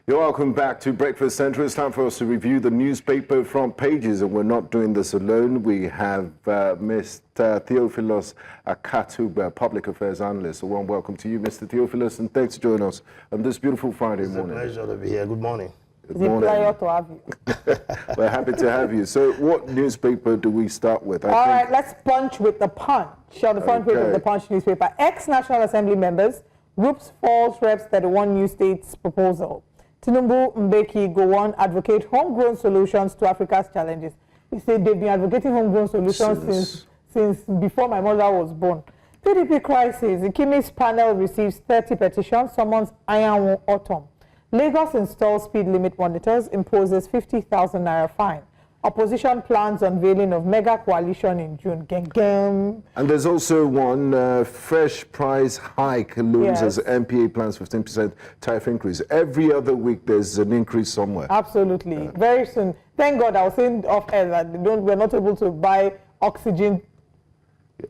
You're welcome back to Breakfast Central. It's time for us to review the newspaper front pages, and we're not doing this alone. We have Mr. Theophilus Akatugba, Public Affairs Analyst. A warm welcome to you, Mr. Theophilus, and thanks for joining us on this beautiful Friday morning. It's a pleasure to be here. Good morning. Good morning. It's a pleasure to have you. We're happy to have you. So what newspaper do we start with? All right, let's punch with the Punch. On the front page of the Punch newspaper, ex-National Assembly members, groups falls reps 31 new states proposal. Tinubu, Mbeki, Gowon advocate homegrown solutions to Africa's challenges. He said they've been advocating homegrown solutions since before my mother was born. PDP crisis. Ikimi's panel receives 30 petitions, summons Iron Autumn. Lagos installs speed limit monitors, imposes 50,000 naira fine. Opposition plans unveiling of mega coalition in June. Geng. And there's also one fresh price hike looms as MPA plans 15% tariff increase. Every other week there's an increase somewhere. Absolutely. Very soon. Thank God I was saying off air that we're not able to buy oxygen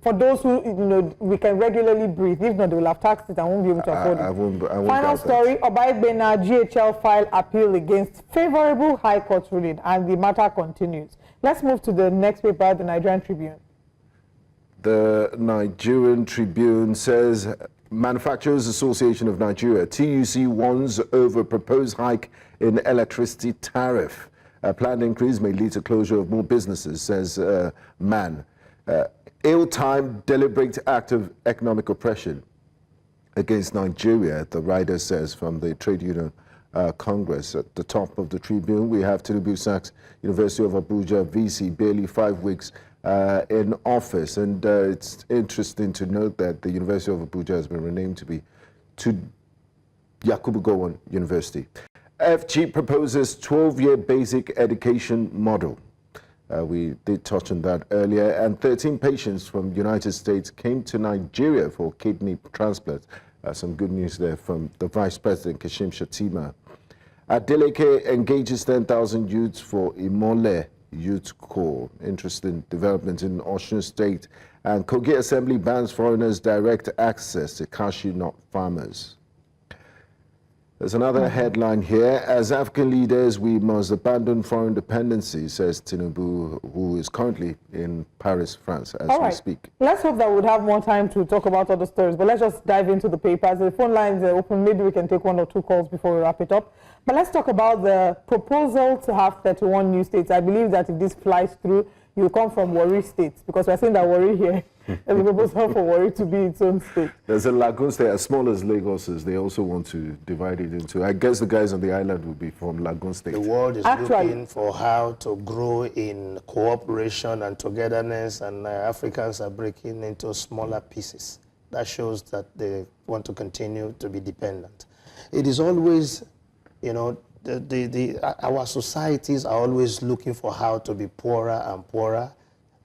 for those who, we can regularly breathe. If not, they will have taxed it and won't be able to afford it. I won't Final story, Obaigbena GHL file appeal against favorable High Court ruling, and the matter continues. Let's move to the next paper, the Nigerian Tribune. The Nigerian Tribune says, Manufacturers Association of Nigeria, TUC warns over proposed hike in electricity tariff. A planned increase may lead to closure of more businesses, says MAN. Ill-timed, deliberate act of economic oppression against Nigeria, the writer says from the Trade Union Congress. At the top of the Tribune, we have Tinubu sacks University of Abuja VC, barely 5 weeks in office. And it's interesting to note that the University of Abuja has been renamed to Yakubu Gowon University. FG proposes 12-year basic education model. We did touch on that earlier. And 13 patients from the United States came to Nigeria for kidney transplant. Some good news there from the Vice President, Kashim Shettima. Adeleke engages 10,000 youths for Imole Youth Corps. Interesting development in Osun State. And Kogi Assembly bans foreigners direct access to cashew nut farmers. There's another headline here. As African leaders, we must abandon foreign dependency, says Tinubu, who is currently in Paris, France, as we speak. Let's hope that we'd have more time to talk about other stories, but let's just dive into the papers. The phone lines are open. Maybe we can take 1 or 2 calls before we wrap it up. But let's talk about the proposal to have 31 new states. I believe that if this flies through, you'll come from Warri states, because we're saying that Warri here, and the proposal for Warri to be its own state. There's a Lagos state, as small as Lagos is. They also want to divide it into, I guess the guys on the island will be from Lagos state. The world is looking for how to grow in cooperation and togetherness, and Africans are breaking into smaller pieces. That shows that they want to continue to be dependent. It is always, our societies are always looking for how to be poorer and poorer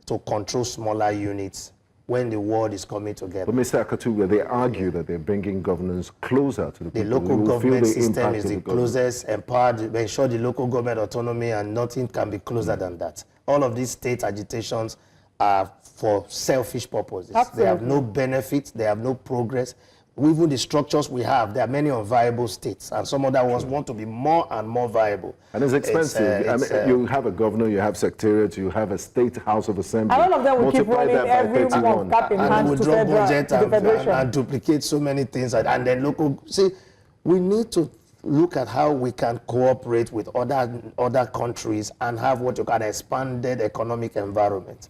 to control smaller units when the world is coming together. But Mr. Akatugba, they argue that they're bringing governance closer to the people. The local government system is the closest, empowered, ensure the local government autonomy, and nothing can be closer than that. All of these state agitations are for selfish purposes. Absolutely. They have no benefits, they have no progress. Even the structures we have, there are many unviable states, and some other ones want to be more and more viable. And it's expensive. You have a governor, you have secretariat, you have a state house of assembly. And all of them will keep running every month, cap in hand to withdraw budget and duplicate so many things. And then local, see, we need to look at how we can cooperate with other countries and have what you call an expanded economic environment.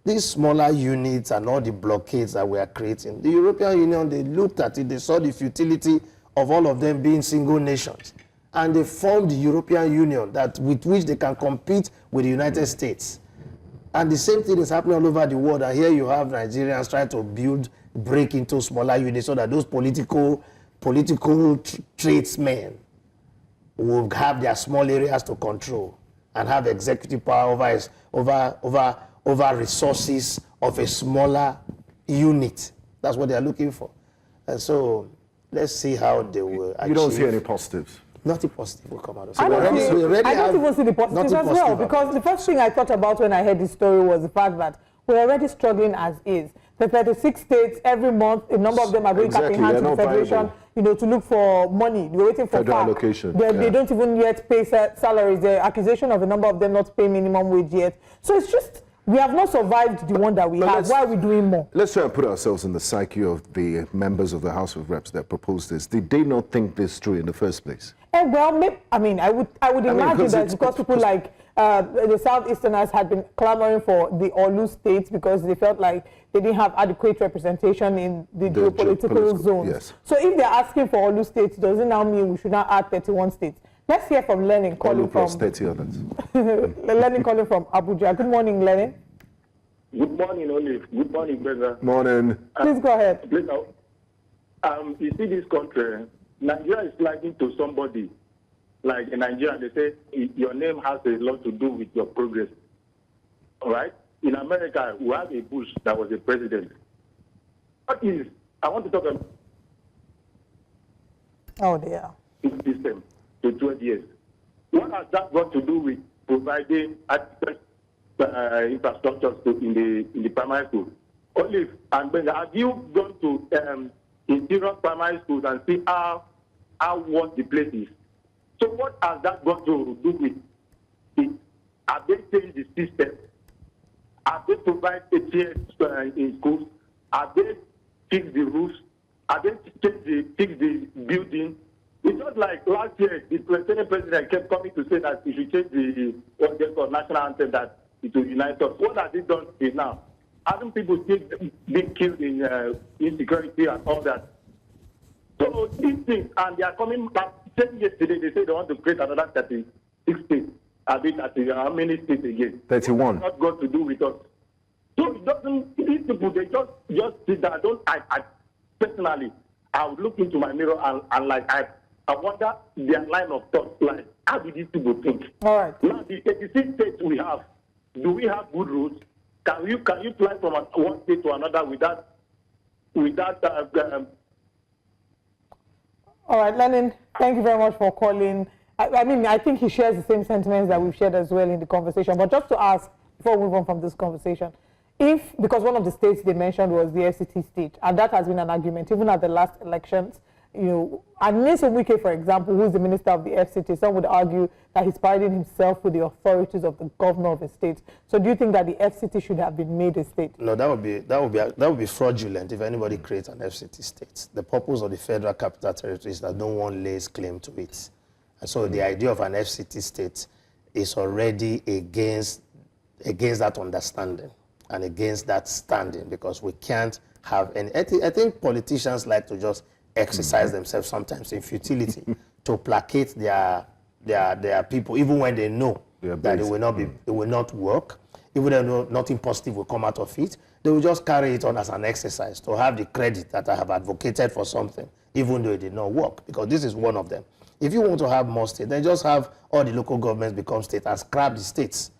These smaller units and all the blockades that we are creating, the European Union, they looked at it, they saw the futility of all of them being single nations. And they formed the European Union with which they can compete with the United States. And the same thing is happening all over the world. And here you have Nigerians trying to break into smaller units so that those political tradesmen will have their small areas to control and have executive power over resources of a smaller unit. That's what they're looking for. And so let's see how they will achieve. You don't see any positives? Nothing positive will come out of it. I don't even see the positives as well, because the first thing I thought about when I heard this story was the fact that we're already struggling as is. The 36 states, every month, a number of them are going cap in hand to the Federation, to look for money. They're waiting for federal allocation. They don't even yet pay salaries. The accusation of a number of them not paying minimum wage yet. So it's just, we have not survived the one that we have. Why are we doing more? Let's try and put ourselves in the psyche of the members of the House of Reps that proposed this. Did they not think this through in the first place? Well, maybe, I would imagine that because people like the Southeasterners had been clamoring for the Olu states because they felt like they didn't have adequate representation in the geopolitical zones. Yes. So if they're asking for Olu states, does it now mean we should now add 31 states? Let's hear from Lenin calling from 30 others. Lenin calling from Abuja. Good morning, Lenin. Good morning, Olive. Good morning, brother. Morning. Please go ahead. You see this country, Nigeria is liking to somebody. Like in Nigeria, they say your name has a lot to do with your progress. All right? In America, we have a Bush that was a president. I want to talk about system to 12 years. What has that got to do with providing infrastructure in the primary school? Olive and Benga, have you gone to interior primary schools and see how worse the place is? So what has that got to do with it? Have they changed the system? Have they provided a chair in schools? Have they fixed the roofs? Have they fixed the building? It's just like last year, the president kept coming to say that he should change the what they call national anthem, that it will unite us. What has he done now? Haven't people still been killed in insecurity and all that? So these things, and they are coming back. Yesterday, they say they want to create another 36 states. How many states again? 31. It's not got to do with us. So it doesn't, these people, they just sit there. I personally, I would look into my mirror and like, I wonder their line of thought, like, how do these people think? All right. Now, the 86 states we have, do we have good roads? Can you fly from one state to another without all right, Lenin, thank you very much for calling. I think he shares the same sentiments that we've shared as well in the conversation. But just to ask, before we move on from this conversation, because one of the states they mentioned was the FCT state, and that has been an argument, even at the last elections, and Nelson Wike, for example, who's the minister of the FCT, some would argue that he's parading himself with the authorities of the governor of a state. So do you think that the FCT should have been made a state? No, that would be fraudulent if anybody creates an FCT state. The purpose of the Federal Capital Territory is that no one lays claim to it. And so the idea of an FCT state is already against that understanding and against that standing, because we can't have any. I think politicians like to just exercise themselves sometimes in futility to placate their people, even when they know that it will not work, even though nothing positive will come out of it. They will just carry it on as an exercise to have the credit that I have advocated for something, even though it did not work, because this is one of them. If you want to have more states, then just have all the local governments become states and scrap the states.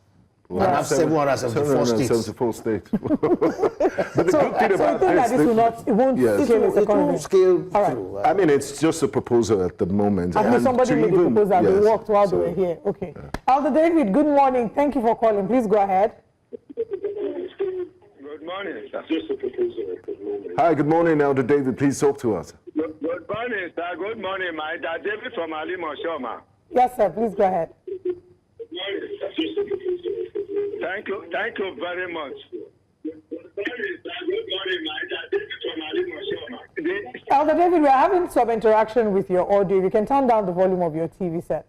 And have 774 states. But the good thing about this won't scale through. I mean, it's just a proposal at the moment. And somebody made a proposal and they worked while they were here. Okay. Aldo David, good morning. Thank you for calling. Please go ahead. Good morning, sir. Just a proposal. Hi, good morning, Elder David. Please talk to us. Good morning, sir. Good morning, my dad. David from Alimo Shoma. Yes, sir. Please go ahead. Thank you very much. Elder David, we're having some interaction with your audio. You can turn down the volume of your TV set.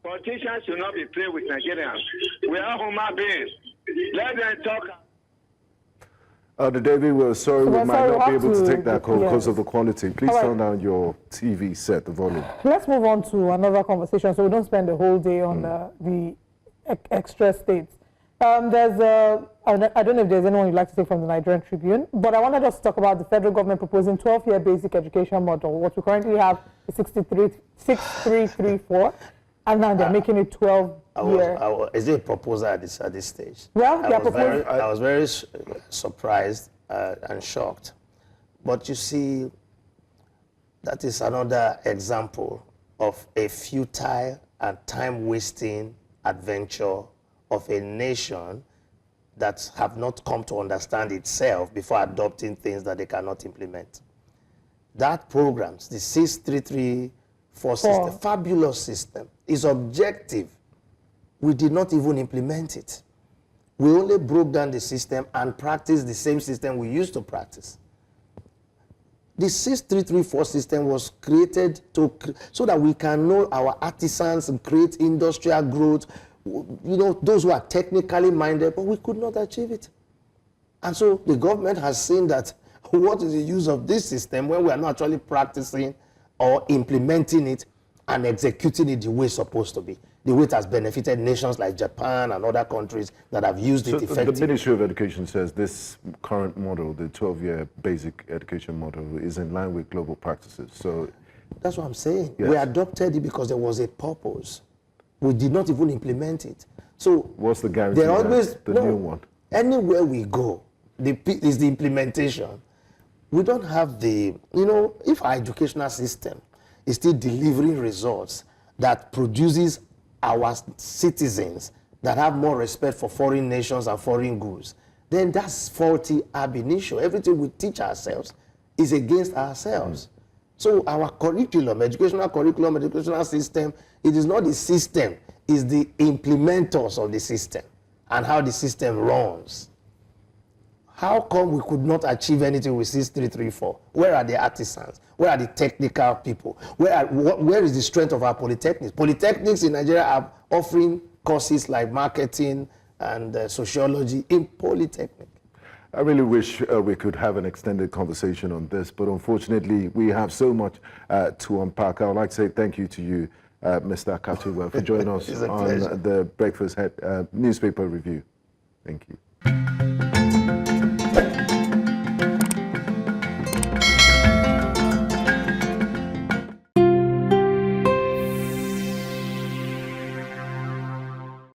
Politicians should not be playing with Nigerians. We are human beings. Let them talk. Elder David, we're sorry we might not be able to take that call because of the quality. Please turn down your TV set, the volume. Let's move on to another conversation so we don't spend the whole day on the extra states. I don't know if there's anyone you'd like to say from the Nigerian Tribune, but I wanted us to talk about the federal government proposing 12-year basic education model. What we currently have is 6334, and now they're making it 12-year. Is it a proposal at this stage? Well, I was very surprised and shocked. But you see, that is another example of a futile and time-wasting adventure of a nation that have not come to understand itself before adopting things that they cannot implement. That programs, the 6334 system, fabulous system, is objective. We did not even implement it. We only broke down the system and practiced the same system we used to practice. The 6334 system was created so that we can know our artisans and create industrial growth, those who are technically minded, but we could not achieve it. And so the government has seen that what is the use of this system when we are not actually practicing or implementing it and executing it the way it's supposed to be, the way it has benefited nations like Japan and other countries that have used it effectively. The Ministry of Education says this current model, the 12-year basic education model, is in line with global practices. So that's what I'm saying. Yes. We adopted it because there was a purpose. We did not even implement it. So what's the guarantee that the new one? Anywhere we go, is the implementation. We don't have the, if our educational system is still delivering results that produces our citizens that have more respect for foreign nations and foreign goods, then that's faulty ab initio. Everything we teach ourselves is against ourselves. So our curriculum, educational system, it is not the system, it's the implementers of the system and how the system runs. How come we could not achieve anything with 6334? Where are the artisans? Where are the technical people? Where is the strength of our polytechnics? Polytechnics in Nigeria are offering courses like marketing and sociology in polytechnic. I really wish we could have an extended conversation on this, but unfortunately we have so much to unpack. I would like to say thank you to you, Mr. Akatugba, for joining us on the Breakfast Newspaper Review. Thank you.